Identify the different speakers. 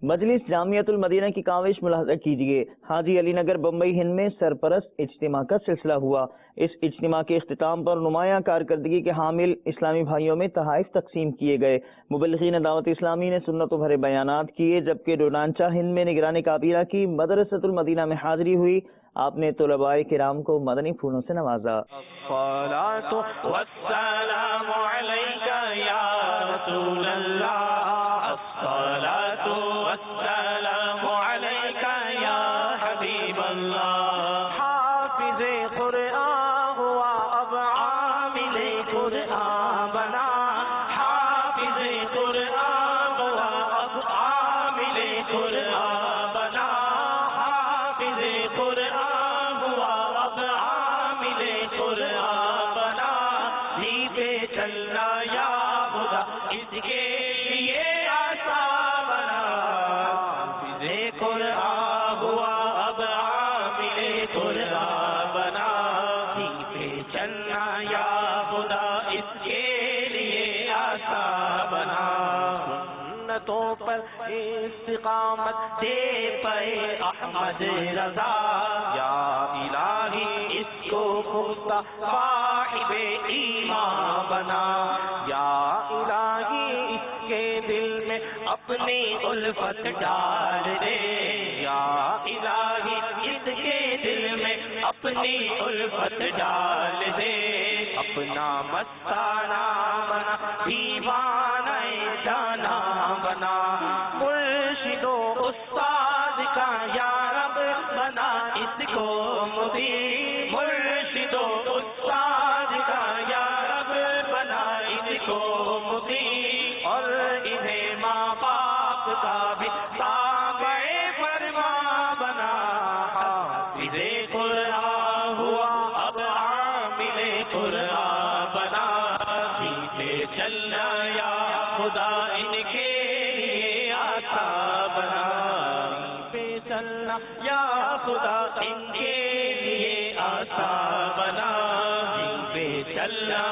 Speaker 1: مجلس جامعۃ المدینہ کی کاوش ملاحظہ کیجیے۔ حاجی علی نگر بمبئی ہند میں سرپرست اجتماع کا سلسلہ ہوا۔ اس اجتماع کے اختتام پر نمایاں کارکردگی کے حامل اسلامی بھائیوں میں تحائف تقسیم کیے گئے۔ مبلغین دعوت اسلامی نے سنتوں بھرے بیانات کیے، جبکہ ڈونانچہ ہند میں نگران کابینہ کی مدرسۃ المدینہ میں حاضری ہوئی۔ آپ نے طلباء کرام کو مدنی پھولوں سے نوازا۔
Speaker 2: الصلاۃ والسلام علیک یا رسول اللہ، الصلاۃ والسلام علیک یا حبیب اللہ۔ حافظ قرآن ہوا اب عامل قرآن بنا، حافظ قرآن ہوا اب عامل قرآن بنا، حافظ قرآن ہوا اب عامل قرآن بنا۔ جی پہ چلنا یا خدا اس کے لیے آسان بنا، حافظ قرآن ہوا اب عامل قرآن بنا۔ جی پہ چلنا یا خدا اس کے لیے آسان بنا۔ سنتوں پر استقامت دے پے احمد رضا، یا الہی اس کو پختہ صاحب ایمان بنا، یا الہی اس کے دل میں اپنی الفت ڈال دے، یا الہی اس کے دل میں اپنی الفت ڈال دے۔ اپنا مستانہ بنا، دیوانہ جانا بنا، مرشد و استاد کا یا رب بنا اس کو مبین، مرشد و استاد کا یا رب بنا اس کو مبین، اور انہیں ماں باپ کا بھی تابع فرما بنا۔ حافظ قرآن ہوا اب عامل قرآن بنا، جیتے چلنا یا خدا ان کے لیے آسان بنا، پہ چلنا یا خدا ان کے لیے آسان بنا، پہ چلنا